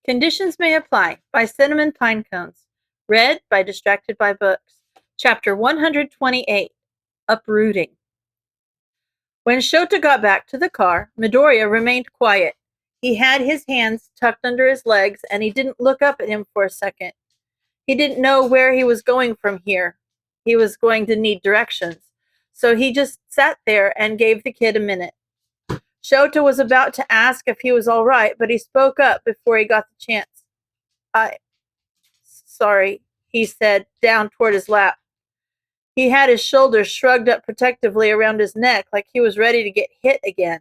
Conditions May Apply by CinnamonPinecones. Read by Distracted by Books. Chapter 128. Uprooting. When Shota got back to the car, Midoriya remained quiet. He had his hands tucked under his legs, and he didn't look up at him for a second. He didn't know where he was going from here. He was going to need directions. So he just sat there and gave the kid a minute. Shota was about to ask if he was all right, but he spoke up before he got the chance. Sorry, he said, down toward his lap. He had his shoulders shrugged up protectively around his neck like he was ready to get hit again.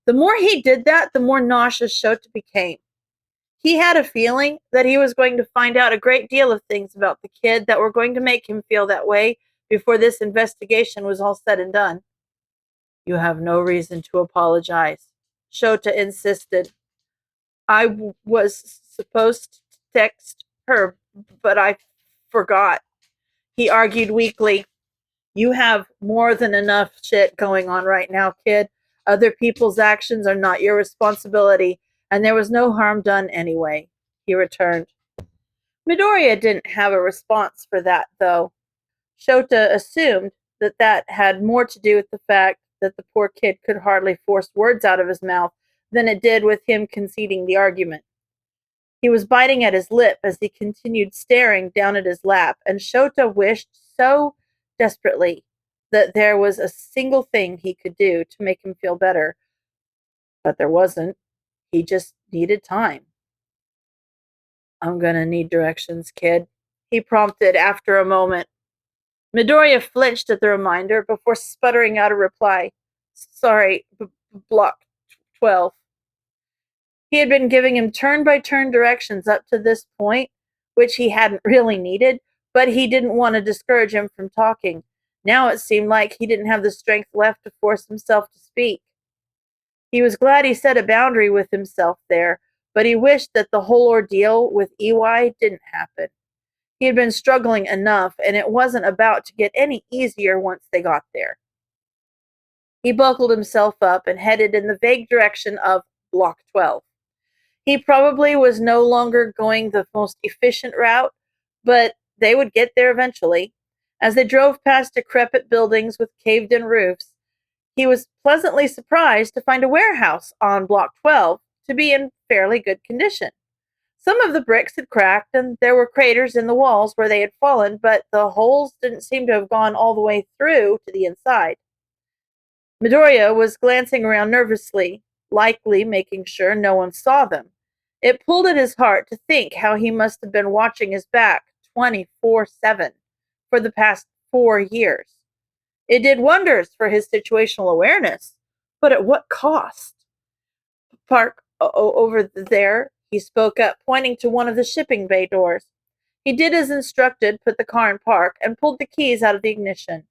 The more he did that, the more nauseous Shota became. He had a feeling that he was going to find out a great deal of things about the kid that were going to make him feel that way before this investigation was all said and done. You have no reason to apologize, Shota insisted. I was supposed to text her, but I forgot. He argued weakly. You have more than enough shit going on right now, kid. Other people's actions are not your responsibility, and there was no harm done anyway, he returned. Midoriya didn't have a response for that, though. Shota assumed that had more to do with the fact that the poor kid could hardly force words out of his mouth than it did with him conceding the argument. He was biting at his lip as he continued staring down at his lap, and Shota wished so desperately that there was a single thing he could do to make him feel better. But there wasn't. He just needed time. I'm gonna need directions, kid, he prompted after a moment. Midoriya flinched at the reminder before sputtering out a reply. Sorry, block 12. He had been giving him turn-by-turn directions up to this point, which he hadn't really needed, but he didn't want to discourage him from talking. Now it seemed like he didn't have the strength left to force himself to speak. He was glad he set a boundary with himself there, but he wished that the whole ordeal with EY didn't happen. He had been struggling enough, and it wasn't about to get any easier once they got there. He buckled himself up and headed in the vague direction of Block 12. He probably was no longer going the most efficient route, but they would get there eventually. As they drove past decrepit buildings with caved-in roofs, he was pleasantly surprised to find a warehouse on Block 12 to be in fairly good condition. Some of the bricks had cracked, and there were craters in the walls where they had fallen, but the holes didn't seem to have gone all the way through to the inside. Midoriya was glancing around nervously, likely making sure no one saw them. It pulled at his heart to think how he must have been watching his back 24/7 for the past 4 years. It did wonders for his situational awareness, but at what cost? Park over there, he spoke up, pointing to one of the shipping bay doors. He did as instructed, put the car in park, and pulled the keys out of the ignition.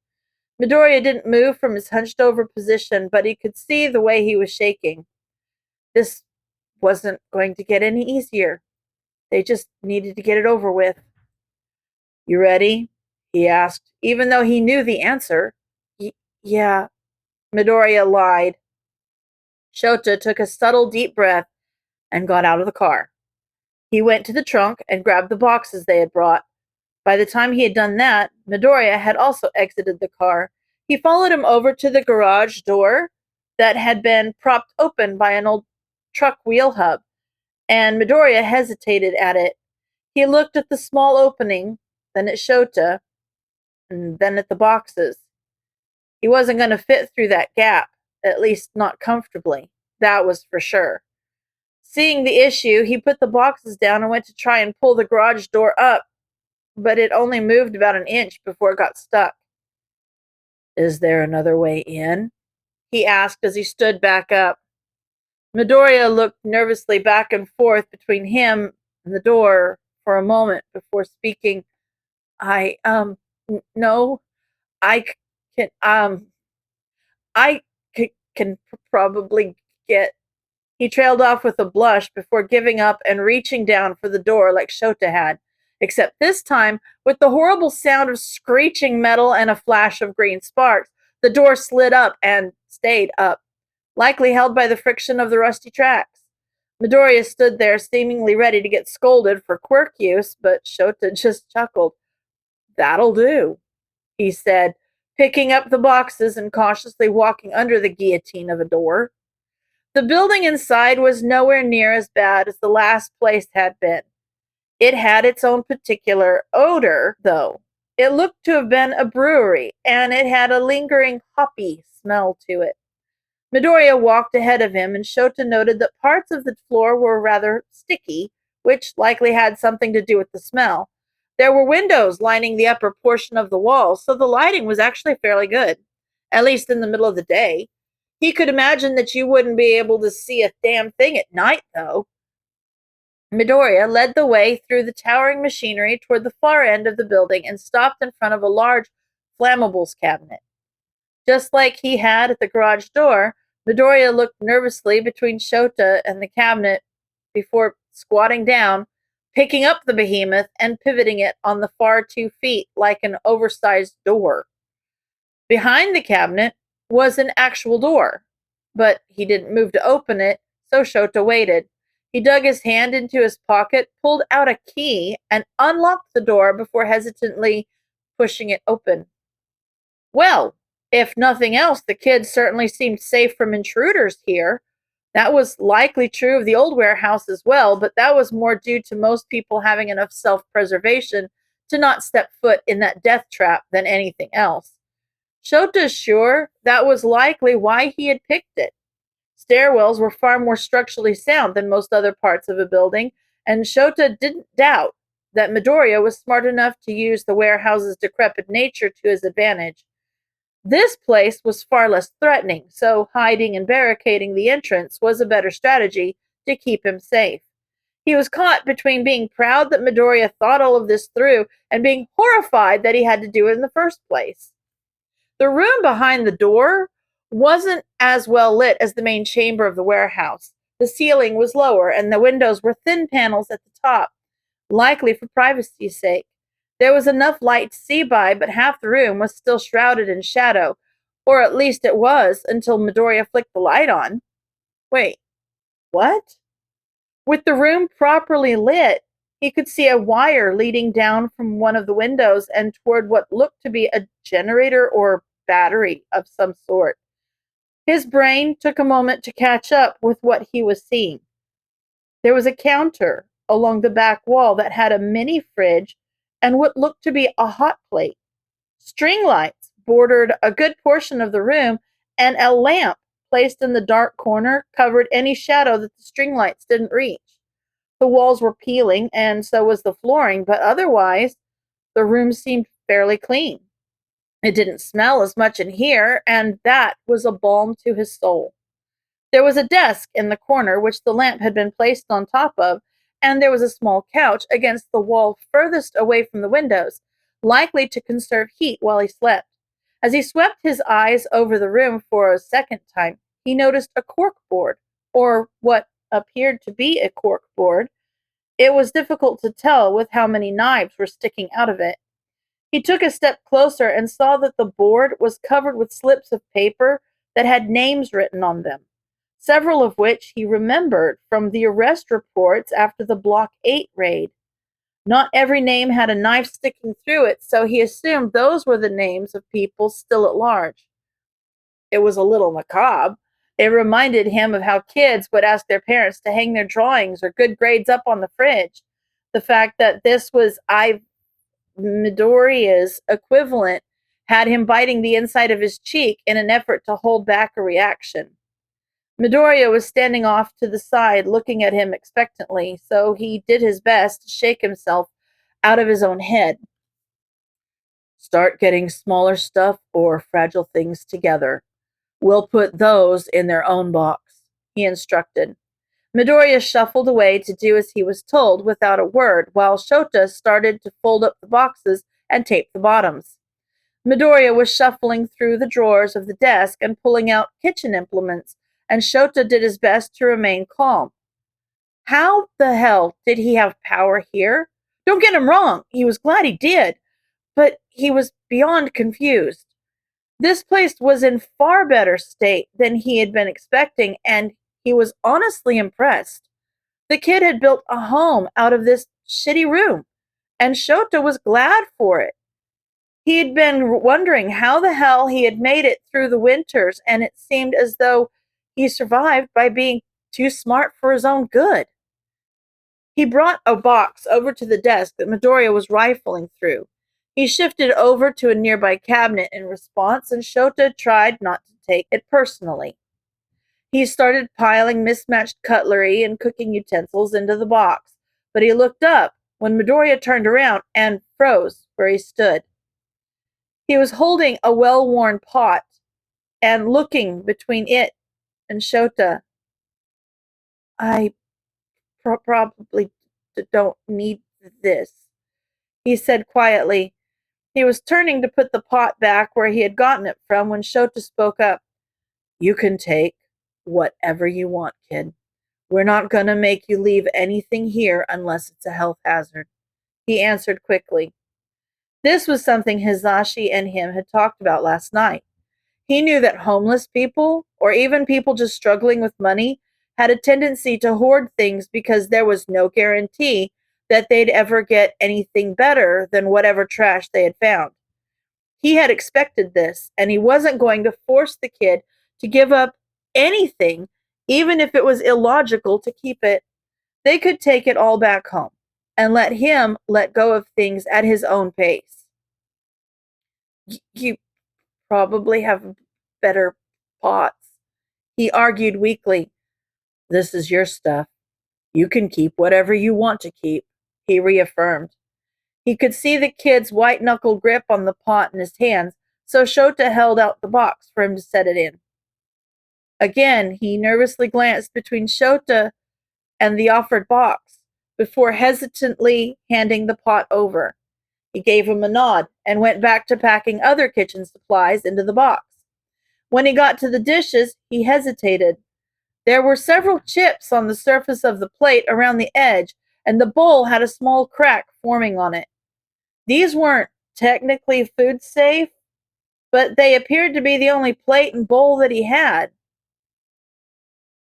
Midoriya didn't move from his hunched-over position, but he could see the way he was shaking. This wasn't going to get any easier. They just needed to get it over with. You ready? He asked, even though he knew the answer. Yeah, Midoriya lied. Shota took a subtle deep breath and got out of the car. He went to the trunk and grabbed the boxes they had brought. By the time he had done that, Midoriya had also exited the car. He followed him over to the garage door that had been propped open by an old truck wheel hub, and Midoriya hesitated at it. He looked at the small opening, then at Shota, and then at the boxes. He wasn't going to fit through that gap, at least not comfortably. That was for sure. Seeing the issue, he put the boxes down and went to try and pull the garage door up, but it only moved about an inch before it got stuck. Is there another way in? He asked as he stood back up. Midoriya looked nervously back and forth between him and the door for a moment before speaking. No, I can probably get. He trailed off with a blush before giving up and reaching down for the door like Shota had, except this time, with the horrible sound of screeching metal and a flash of green sparks, the door slid up and stayed up, likely held by the friction of the rusty tracks. Midoriya stood there, seemingly ready to get scolded for quirk use, but Shota just chuckled. That'll do, he said, picking up the boxes and cautiously walking under the guillotine of a door. The building inside was nowhere near as bad as the last place had been. It had its own particular odor, though. It looked to have been a brewery, and it had a lingering hoppy smell to it. Midoriya walked ahead of him, and Shota noted that parts of the floor were rather sticky, which likely had something to do with the smell. There were windows lining the upper portion of the wall, so the lighting was actually fairly good, at least in the middle of the day. He could imagine that you wouldn't be able to see a damn thing at night, though. Midoriya led the way through the towering machinery toward the far end of the building and stopped in front of a large flammables cabinet. Just like he had at the garage door, Midoriya looked nervously between Shota and the cabinet before squatting down, picking up the behemoth, and pivoting it on the far 2 feet like an oversized door. Behind the cabinet was an actual door, but he didn't move to open it, so Shota waited. He dug his hand into his pocket, pulled out a key, and unlocked the door before hesitantly pushing it open. Well, if nothing else, the kids certainly seemed safe from intruders here. That was likely true of the old warehouse as well, but that was more due to most people having enough self-preservation to not step foot in that death trap than anything else. Shota's sure that was likely why he had picked it. Stairwells were far more structurally sound than most other parts of a building, and Shota didn't doubt that Midoriya was smart enough to use the warehouse's decrepit nature to his advantage. This place was far less threatening, so hiding and barricading the entrance was a better strategy to keep him safe. He was caught between being proud that Midoriya thought all of this through and being horrified that he had to do it in the first place. The room behind the door wasn't as well lit as the main chamber of the warehouse. The ceiling was lower, and the windows were thin panels at the top, likely for privacy's sake. There was enough light to see by, but half the room was still shrouded in shadow, or at least it was until Midoriya flicked the light on. Wait, what? With the room properly lit, he could see a wire leading down from one of the windows and toward what looked to be a generator or battery of some sort. His brain took a moment to catch up with what he was seeing. There was a counter along the back wall that had a mini fridge and what looked to be a hot plate. String lights bordered a good portion of the room, and a lamp placed in the dark corner covered any shadow that the string lights didn't reach. The walls were peeling, and so was the flooring, but otherwise, the room seemed fairly clean. It didn't smell as much in here, and that was a balm to his soul. There was a desk in the corner which the lamp had been placed on top of, and there was a small couch against the wall furthest away from the windows, likely to conserve heat while he slept. As he swept his eyes over the room for a second time, he noticed a cork board, or what appeared to be a cork board. It was difficult to tell with how many knives were sticking out of it. He took a step closer and saw that the board was covered with slips of paper that had names written on them, several of which he remembered from the arrest reports after the Block 8 raid. Not every name had a knife sticking through it, so he assumed those were the names of people still at large. It was a little macabre. It reminded him of how kids would ask their parents to hang their drawings or good grades up on the fridge. The fact that this was Midoriya's equivalent had him biting the inside of his cheek in an effort to hold back a reaction. Midoriya was standing off to the side, looking at him expectantly, so he did his best to shake himself out of his own head. Start getting smaller stuff or fragile things together. We'll put those in their own box, he instructed. Midoriya shuffled away to do as he was told without a word, while Shota started to fold up the boxes and tape the bottoms. Midoriya was shuffling through the drawers of the desk and pulling out kitchen implements, and Shota did his best to remain calm. How the hell did he have power here? Don't get him wrong, he was glad he did, but he was beyond confused. This place was in far better state than he had been expecting, and he was honestly impressed. The kid had built a home out of this shitty room, and Shota was glad for it. He'd been wondering how the hell he had made it through the winters, and it seemed as though he survived by being too smart for his own good. He brought a box over to the desk that Midoriya was rifling through. He shifted over to a nearby cabinet in response, and Shota tried not to take it personally. He started piling mismatched cutlery and cooking utensils into the box, but he looked up when Midoriya turned around and froze where he stood. He was holding a well-worn pot and looking between it and Shota. I probably don't need this, he said quietly. He was turning to put the pot back where he had gotten it from when Shota spoke up. You can take whatever you want, kid. We're not going to make you leave anything here unless it's a health hazard, he answered quickly. This was something Hizashi and him had talked about last night. He knew that homeless people, or even people just struggling with money, had a tendency to hoard things because there was no guarantee that they'd ever get anything better than whatever trash they had found. He had expected this, and he wasn't going to force the kid to give up anything, even if it was illogical to keep it. They could take it all back home and let him let go of things at his own pace. You probably have better pots, he argued weakly. This is your stuff. You can keep whatever you want to keep, he reaffirmed. He could see the kid's white-knuckle grip on the pot in his hands, so Shota held out the box for him to set it in. Again, he nervously glanced between Shota and the offered box before hesitantly handing the pot over. He gave him a nod and went back to packing other kitchen supplies into the box. When he got to the dishes, he hesitated. There were several chips on the surface of the plate around the edge, and the bowl had a small crack forming on it. These weren't technically food safe, but they appeared to be the only plate and bowl that he had.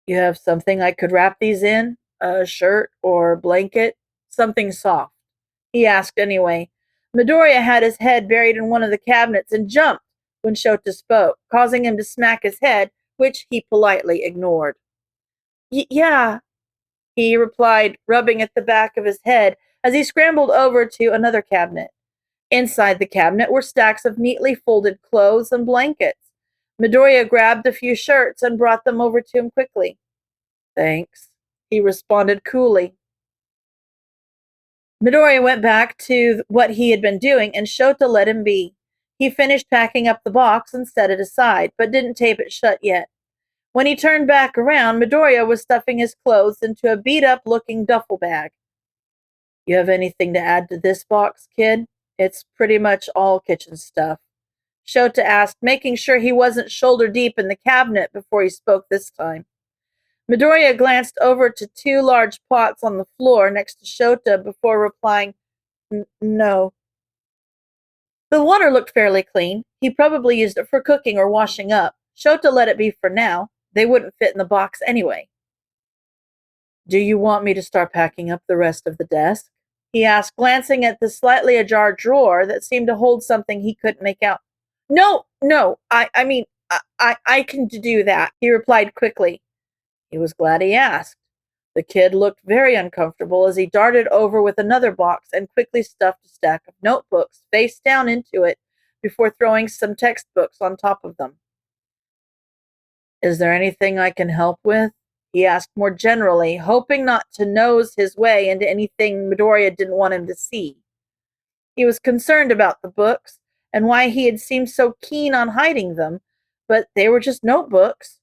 You have something I could wrap these in? A shirt or blanket? Something soft, he asked anyway. Midoriya had his head buried in one of the cabinets and jumped when Shota spoke, causing him to smack his head, which he politely ignored. Yeah, he replied, rubbing at the back of his head as he scrambled over to another cabinet. Inside the cabinet were stacks of neatly folded clothes and blankets. Midoriya grabbed a few shirts and brought them over to him quickly. Thanks, he responded coolly. Midoriya went back to what he had been doing, and Shota let him be. He finished packing up the box and set it aside, but didn't tape it shut yet. When he turned back around, Midoriya was stuffing his clothes into a beat-up-looking duffel bag. You have anything to add to this box, kid? It's pretty much all kitchen stuff, Shota asked, making sure he wasn't shoulder-deep in the cabinet before he spoke this time. Midoriya glanced over to two large pots on the floor next to Shota before replying, No. The water looked fairly clean. He probably used it for cooking or washing up. Shota let it be for now. They wouldn't fit in the box anyway. Do you want me to start packing up the rest of the desk? He asked, glancing at the slightly ajar drawer that seemed to hold something he couldn't make out. No, I can do that, he replied quickly. He was glad he asked. The kid looked very uncomfortable as he darted over with another box and quickly stuffed a stack of notebooks face down into it before throwing some textbooks on top of them. Is there anything I can help with? He asked more generally, hoping not to nose his way into anything Midoriya didn't want him to see. He was concerned about the books and why he had seemed so keen on hiding them, but they were just notebooks.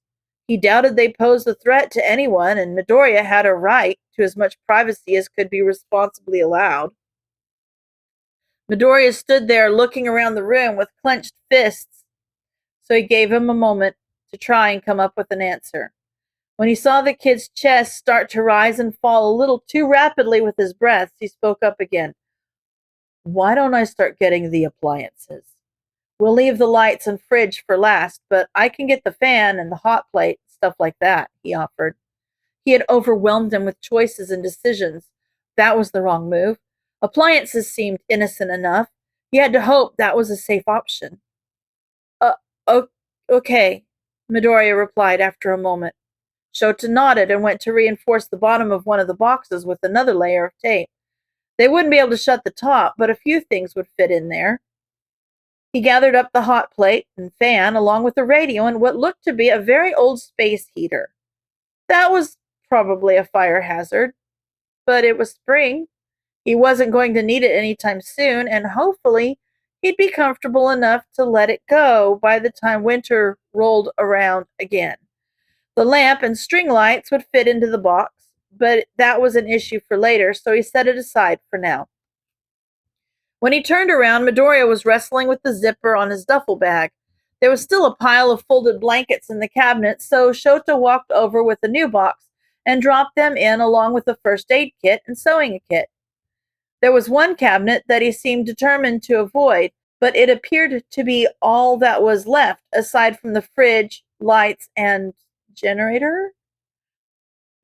He doubted they posed a threat to anyone, and Midoriya had a right to as much privacy as could be responsibly allowed. Midoriya stood there looking around the room with clenched fists, so he gave him a moment to try and come up with an answer. When he saw the kid's chest start to rise and fall a little too rapidly with his breaths, he spoke up again. Why don't I start getting the appliances? We'll leave the lights and fridge for last, but I can get the fan and the hot plate, stuff like that, he offered. He had overwhelmed him with choices and decisions. That was the wrong move. Appliances seemed innocent enough. He had to hope that was a safe option. Uh, okay, Midoriya replied after a moment. Shota nodded and went to reinforce the bottom of one of the boxes with another layer of tape. They wouldn't be able to shut the top, but a few things would fit in there. He gathered up the hot plate and fan, along with the radio and what looked to be a very old space heater. That was probably a fire hazard, but it was spring. He wasn't going to need it anytime soon, and hopefully he'd be comfortable enough to let it go by the time winter rolled around again. The lamp and string lights would fit into the box, but that was an issue for later, so he set it aside for now. When he turned around, Midoriya was wrestling with the zipper on his duffel bag. There was still a pile of folded blankets in the cabinet, so Shota walked over with a new box and dropped them in along with a first aid kit and sewing kit. There was one cabinet that he seemed determined to avoid, but it appeared to be all that was left, aside from the fridge, lights, and generator.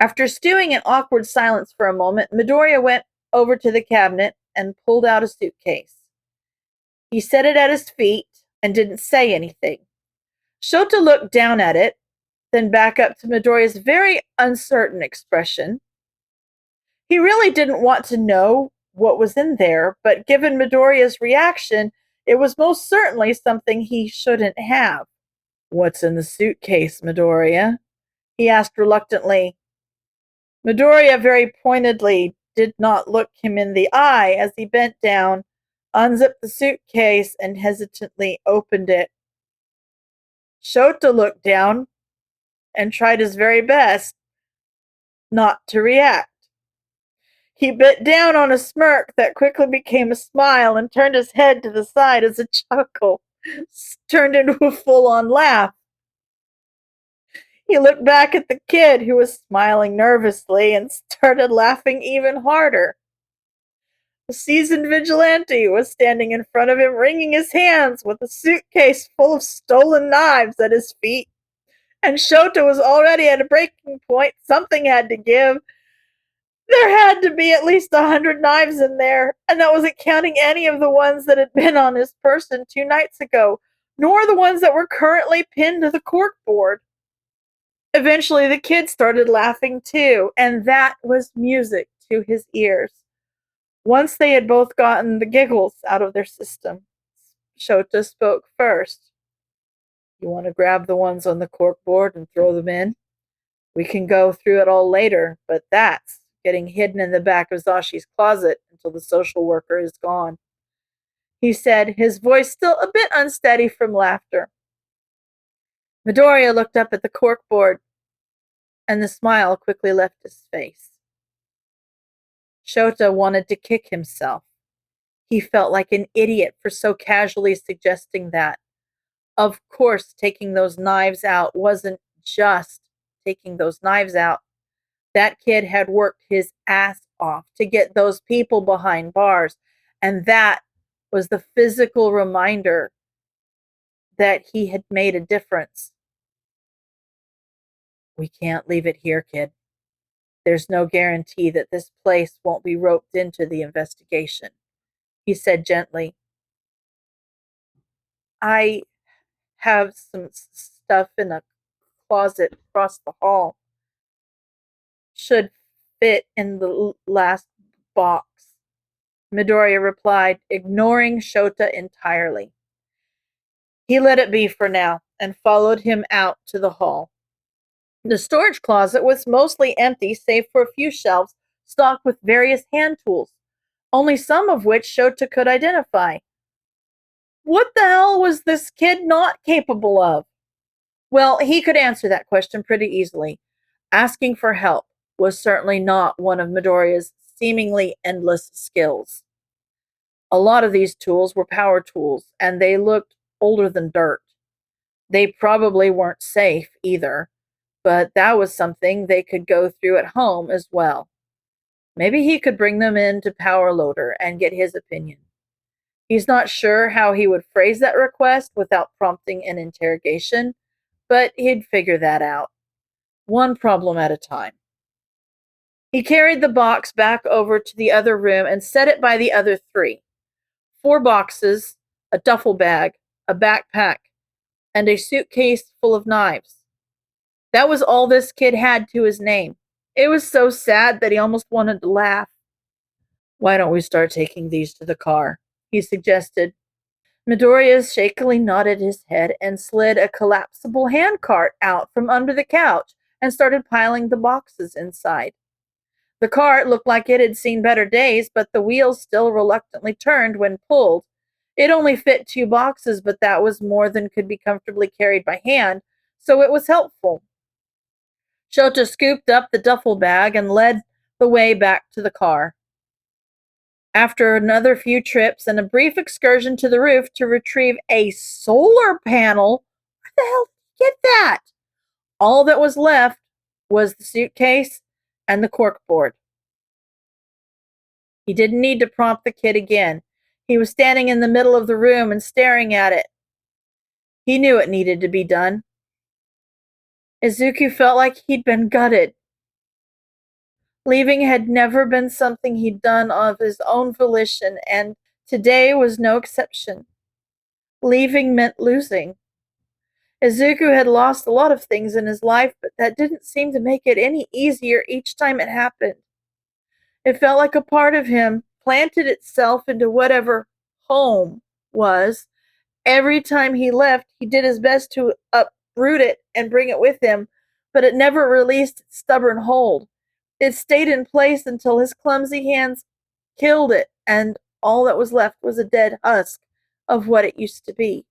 After stewing in awkward silence for a moment, Midoriya went over to the cabinet and pulled out a suitcase. He set it at his feet and didn't say anything. Shota looked down at it, then back up to Midoriya's very uncertain expression. He really didn't want to know what was in there, but given Midoriya's reaction, it was most certainly something he shouldn't have. "What's in the suitcase, Midoriya?" he asked reluctantly. Midoriya very pointedly did not look him in the eye as he bent down, unzipped the suitcase, and hesitantly opened it. Shota looked down and tried his very best not to react. He bit down on a smirk that quickly became a smile and turned his head to the side as a chuckle turned into a full-on laugh. He looked back at the kid, who was smiling nervously, and started laughing even harder. The seasoned vigilante was standing in front of him, wringing his hands with a suitcase full of stolen knives at his feet. And Shota was already at a breaking point. Something had to give. There had to be at least 100 knives in there, and that wasn't counting any of the ones that had been on his person 2 nights ago, nor the ones that were currently pinned to the corkboard. Eventually, the kid started laughing too, and that was music to his ears. Once they had both gotten the giggles out of their system, Shota spoke first. "You want to grab the ones on the corkboard and throw them in? We can go through it all later, but that's getting hidden in the back of Zashi's closet until the social worker is gone," he said, his voice still a bit unsteady from laughter. Midoriya looked up at the corkboard, and the smile quickly left his face. Shota wanted to kick himself. He felt like an idiot for so casually suggesting that. Of course, taking those knives out wasn't just taking those knives out. That kid had worked his ass off to get those people behind bars, and that was the physical reminder that he had made a difference. "We can't leave it here, kid. There's no guarantee that this place won't be roped into the investigation," he said gently. "I have some stuff in a closet across the hall. Should fit in the last box," Midoriya replied, ignoring Shota entirely. He let it be for now and followed him out to the hall. The storage closet was mostly empty, save for a few shelves stocked with various hand tools, only some of which Shota could identify. What the hell was this kid not capable of? Well, he could answer that question pretty easily. Asking for help was certainly not one of Midoriya's seemingly endless skills. A lot of these tools were power tools, and they looked older than dirt. They probably weren't safe either, but that was something they could go through at home as well. Maybe he could bring them in to Power Loader and get his opinion. He's not sure how he would phrase that request without prompting an interrogation, but he'd figure that out. One problem at a time. He carried the box back over to the other room and set it by the other three. 4 boxes, a duffel bag, a backpack, and a suitcase full of knives. That was all this kid had to his name. It was so sad that he almost wanted to laugh. "Why don't we start taking these to the car?" he suggested. Midoriya shakily nodded his head and slid a collapsible handcart out from under the couch and started piling the boxes inside. The cart looked like it had seen better days, but the wheels still reluctantly turned when pulled. It only fit 2 boxes, but that was more than could be comfortably carried by hand, so it was helpful. Shota scooped up the duffel bag and led the way back to the car. After another few trips and a brief excursion to the roof to retrieve a solar panel, where the hell did you get that? All that was left was the suitcase and the corkboard. He didn't need to prompt the kid again. He was standing in the middle of the room and staring at it. He knew it needed to be done. Izuku felt like he'd been gutted. Leaving had never been something he'd done of his own volition, and today was no exception. Leaving meant losing. Izuku had lost a lot of things in his life, but that didn't seem to make it any easier each time it happened. It felt like a part of him planted itself into whatever home was. Every time he left, he did his best to uproot it and bring it with him, but it never released its stubborn hold. It stayed in place until his clumsy hands killed it, and all that was left was a dead husk of what it used to be.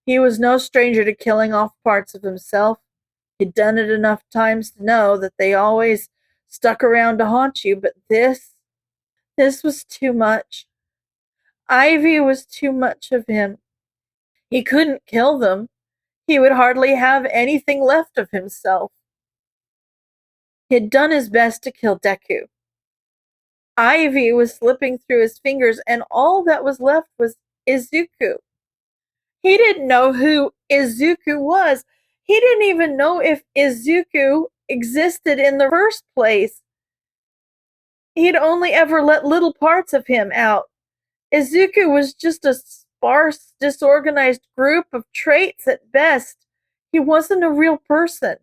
He was no stranger to killing off parts of himself. He'd done it enough times to know that they always stuck around to haunt you, but this was too much. Ivy was too much of him. He couldn't kill them. He would hardly have anything left of himself. He had done his best to kill Deku. Ivy was slipping through his fingers, and all that was left was Izuku. He didn't know who Izuku was. He didn't even know if Izuku existed in the first place. He'd only ever let little parts of him out. Izuku was just a sparse, disorganized group of traits at best. He wasn't a real person.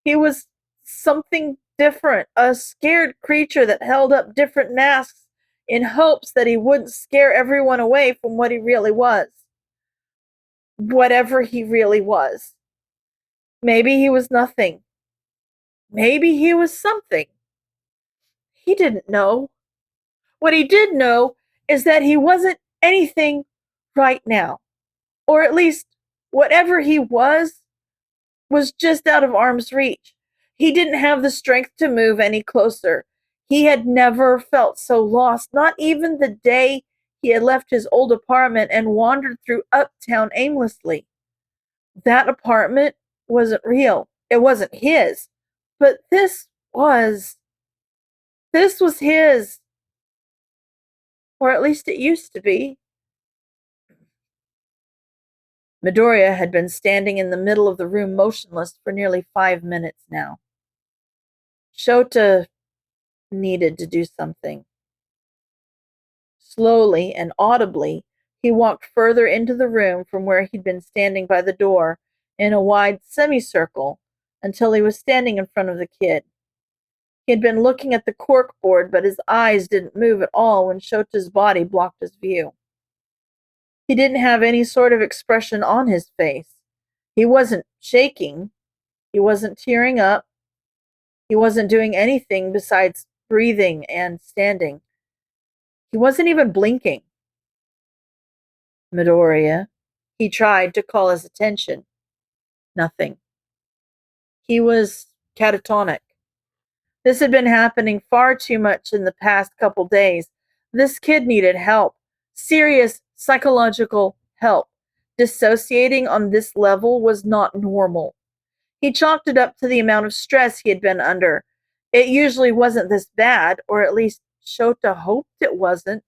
He was something different, a scared creature that held up different masks in hopes that he wouldn't scare everyone away from what he really was. Whatever he really was. Maybe he was nothing. Maybe he was something. He didn't know. What he did know is that he wasn't anything right now. Or at least whatever he was just out of arm's reach. He didn't have the strength to move any closer. He had never felt so lost, not even the day he had left his old apartment and wandered through Uptown aimlessly. That apartment wasn't real. It wasn't his. But this was. This was his. Or at least it used to be. Midoriya had been standing in the middle of the room motionless for nearly 5 minutes now. Shota needed to do something. Slowly and audibly, he walked further into the room from where he'd been standing by the door in a wide semicircle until he was standing in front of the kid. He had been looking at the corkboard, but his eyes didn't move at all when Shota's body blocked his view. He didn't have any sort of expression on his face. He wasn't shaking. He wasn't tearing up. He wasn't doing anything besides breathing and standing. He wasn't even blinking. Midoriya. He tried to call his attention. Nothing. He was catatonic. This had been happening far too much in the past couple days. This kid needed help. Serious psychological help. Dissociating on this level was not normal. He chalked it up to the amount of stress he had been under. It usually wasn't this bad, or at least Shota hoped it wasn't.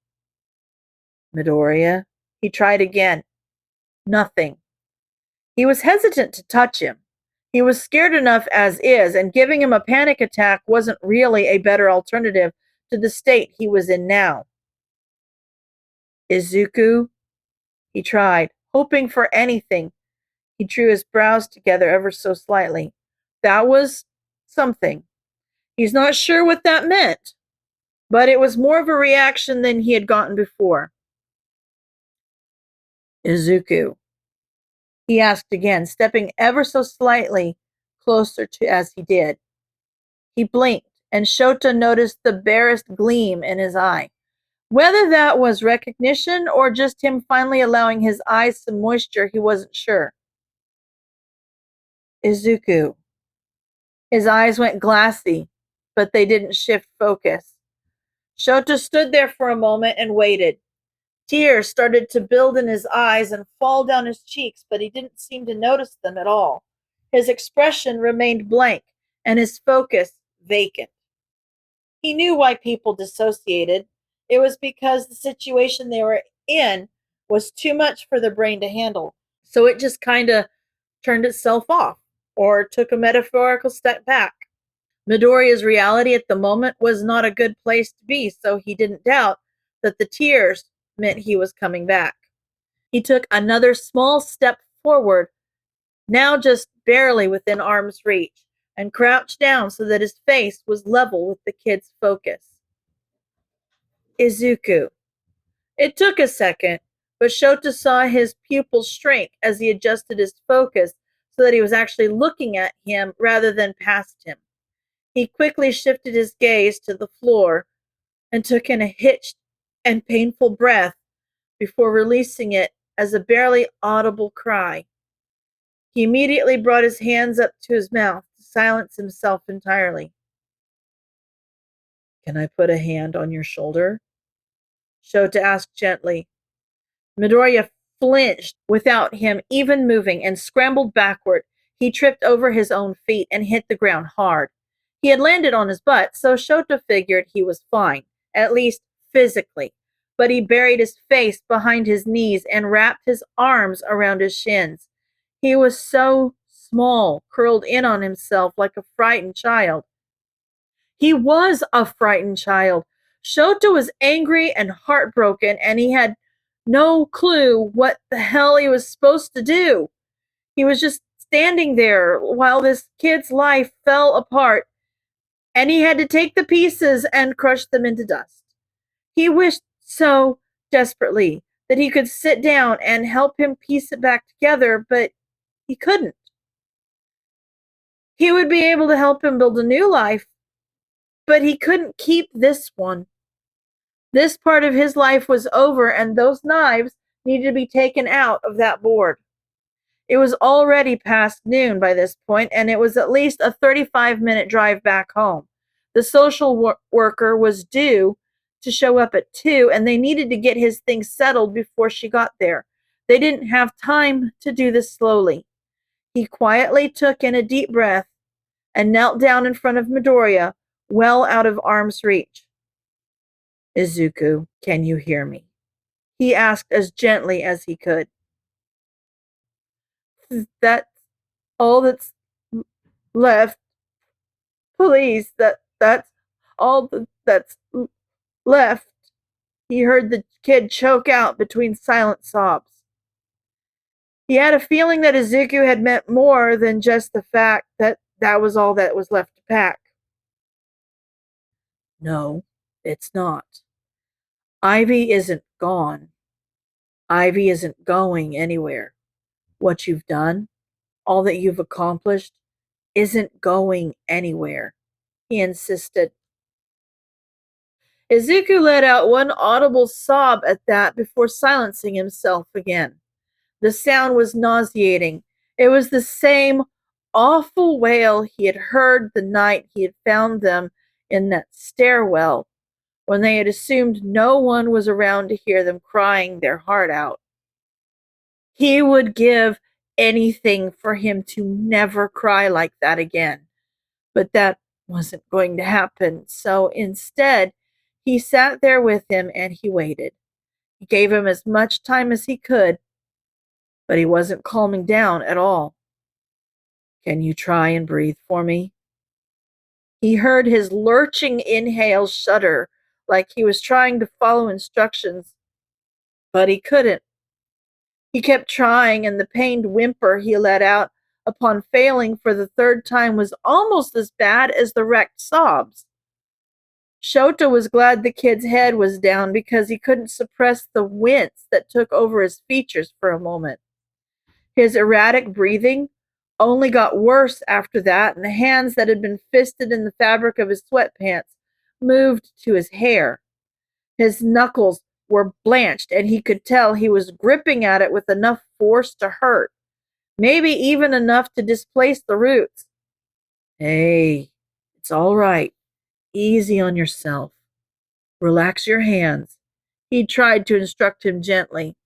Midoriya. He tried again. Nothing. He was hesitant to touch him. He was scared enough as is, and giving him a panic attack wasn't really a better alternative to the state he was in now. Izuku, he tried, hoping for anything. He drew his brows together ever so slightly. That was something. He's not sure what that meant, but it was more of a reaction than he had gotten before. Izuku, he asked again, stepping ever so slightly closer to as he did. He blinked, and Shota noticed the barest gleam in his eye. Whether that was recognition or just him finally allowing his eyes some moisture, he wasn't sure. Izuku. His eyes went glassy, but they didn't shift focus. Shota stood there for a moment and waited. Tears started to build in his eyes and fall down his cheeks, but he didn't seem to notice them at all. His expression remained blank, and his focus vacant. He knew why people dissociated. It was because the situation they were in was too much for the brain to handle. So it just kind of turned itself off or took a metaphorical step back. Midoriya's reality at the moment was not a good place to be, so he didn't doubt that the tears meant he was coming back. He took another small step forward, now just barely within arm's reach, and crouched down so that his face was level with the kid's focus. Izuku. It took a second, but Shota saw his pupils shrink as he adjusted his focus so that he was actually looking at him rather than past him. He quickly shifted his gaze to the floor and took in a hitched and painful breath before releasing it as a barely audible cry. He immediately brought his hands up to his mouth to silence himself entirely. "Can I put a hand on your shoulder?" Shota asked gently. Midoriya flinched without him even moving and scrambled backward. He tripped over his own feet and hit the ground hard. He had landed on his butt, so Shota figured he was fine, at least physically. But he buried his face behind his knees and wrapped his arms around his shins. He was so small, curled in on himself like a frightened child. He was a frightened child. Shota was angry and heartbroken, and he had no clue what the hell he was supposed to do. He was just standing there while this kid's life fell apart, and he had to take the pieces and crush them into dust. He wished so desperately that he could sit down and help him piece it back together, but he couldn't. He would be able to help him build a new life, but he couldn't keep this one. This part of his life was over, and those knives needed to be taken out of that board. It was already past noon by this point, and it was at least a 35-minute drive back home. The social worker was due to show up at 2, and they needed to get his things settled before she got there. They didn't have time to do this slowly. He quietly took in a deep breath and knelt down in front of Midoriya, well out of arm's reach. "Izuku, can you hear me?" he asked as gently as he could. "That's all that's left. Please, that's all that's left." He heard the kid choke out between silent sobs. He had a feeling that Izuku had meant more than just the fact that that was all that was left to pack. "No, it's not. Ivy isn't gone. Ivy isn't going anywhere. What you've done, all that you've accomplished, isn't going anywhere," he insisted. Izuku let out one audible sob at that before silencing himself again. The sound was nauseating. It was the same awful wail he had heard the night he had found them in that stairwell, when they had assumed no one was around to hear them crying their heart out. He would give anything for him to never cry like that again. But that wasn't going to happen. So instead, he sat there with him and he waited. He gave him as much time as he could, but he wasn't calming down at all. Can you try and breathe for me? He heard his lurching inhales shudder, like he was trying to follow instructions, but he couldn't. He kept trying, and the pained whimper he let out upon failing for the third time was almost as bad as the wrecked sobs. Shota was glad the kid's head was down because he couldn't suppress the wince that took over his features for a moment. His erratic breathing only got worse after that, and the hands that had been fisted in the fabric of his sweatpants moved to his hair. His knuckles were blanched, and he could tell he was gripping at it with enough force to hurt, maybe even enough to displace the roots. Hey, it's all right. Easy on yourself. Relax your hands. He tried to instruct him gently.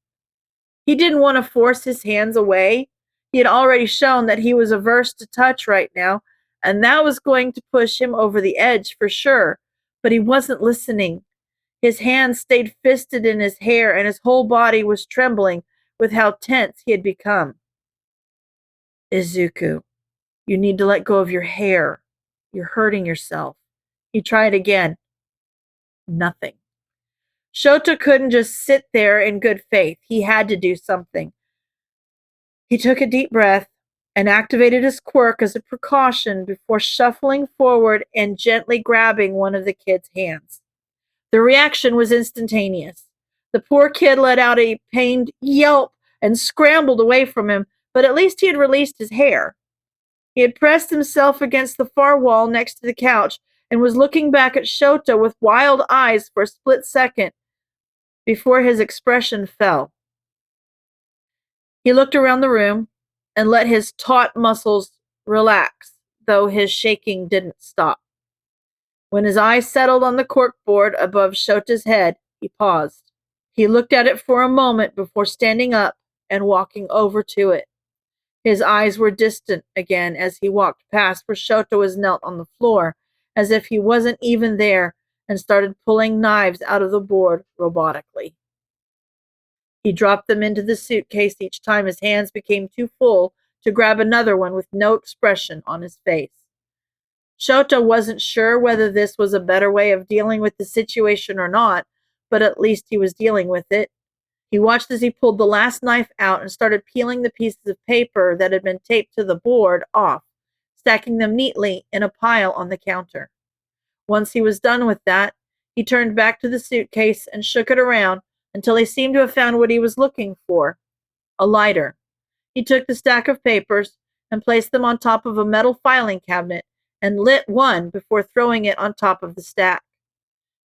He didn't want to force his hands away. He had already shown that he was averse to touch right now, and that was going to push him over the edge for sure. But he wasn't listening. His hands stayed fisted in his hair, and his whole body was trembling with how tense he had become. Izuku, you need to let go of your hair. You're hurting yourself. He tried again. Nothing. Shota couldn't just sit there in good faith. He had to do something. He took a deep breath and activated his quirk as a precaution before shuffling forward and gently grabbing one of the kid's hands. The reaction was instantaneous. The poor kid let out a pained yelp and scrambled away from him, but at least he had released his hair. He had pressed himself against the far wall next to the couch and was looking back at Shota with wild eyes for a split second before his expression fell. He looked around the room and let his taut muscles relax, though his shaking didn't stop. When his eyes settled on the corkboard above Shota's head, he paused. He looked at it for a moment before standing up and walking over to it. His eyes were distant again as he walked past where Shota was knelt on the floor, as if he wasn't even there, and started pulling knives out of the board robotically. He dropped them into the suitcase each time his hands became too full to grab another one with no expression on his face. Shota wasn't sure whether this was a better way of dealing with the situation or not, but at least he was dealing with it. He watched as he pulled the last knife out and started peeling the pieces of paper that had been taped to the board off, stacking them neatly in a pile on the counter. Once he was done with that, he turned back to the suitcase and shook it around until he seemed to have found what he was looking for, a lighter. He took the stack of papers and placed them on top of a metal filing cabinet and lit one before throwing it on top of the stack.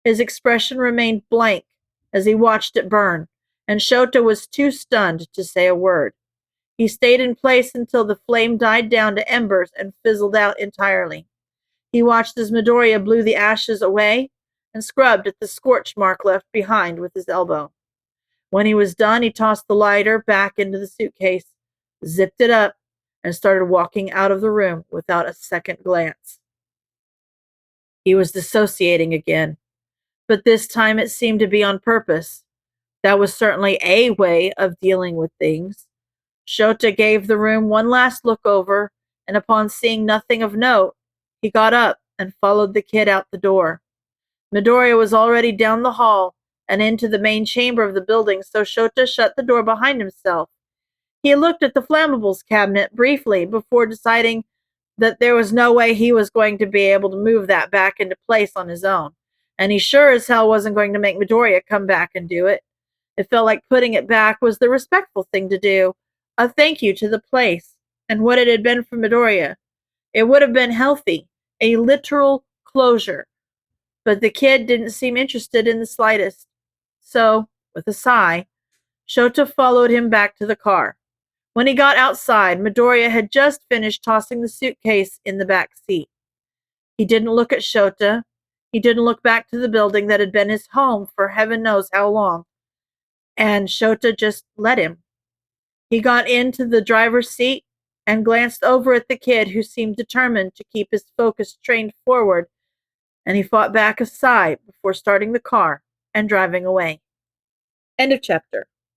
His expression remained blank as he watched it burn, and Shota was too stunned to say a word. He stayed in place until the flame died down to embers and fizzled out entirely. He watched as Midoriya blew the ashes away and scrubbed at the scorch mark left behind with his elbow. When he was done, he tossed the lighter back into the suitcase, zipped it up, and started walking out of the room without a second glance. He was dissociating again, but this time it seemed to be on purpose. That was certainly a way of dealing with things. Shota gave the room one last look over, and upon seeing nothing of note, he got up and followed the kid out the door. Midoriya was already down the hall and into the main chamber of the building, so Shota shut the door behind himself. He looked at the flammables cabinet briefly before deciding that there was no way he was going to be able to move that back into place on his own, and he sure as hell wasn't going to make Midoriya come back and do it. It felt like putting it back was the respectful thing to do, a thank you to the place, and what it had been for Midoriya. It would have been healthy, a literal closure, but the kid didn't seem interested in the slightest. So, with a sigh, Shota followed him back to the car. When he got outside, Midoriya had just finished tossing the suitcase in the back seat. He didn't look at Shota. He didn't look back to the building that had been his home for heaven knows how long. And Shota just let him. He got into the driver's seat and glanced over at the kid who seemed determined to keep his focus trained forward, and he fought back a sigh before starting the car and driving away. End of chapter.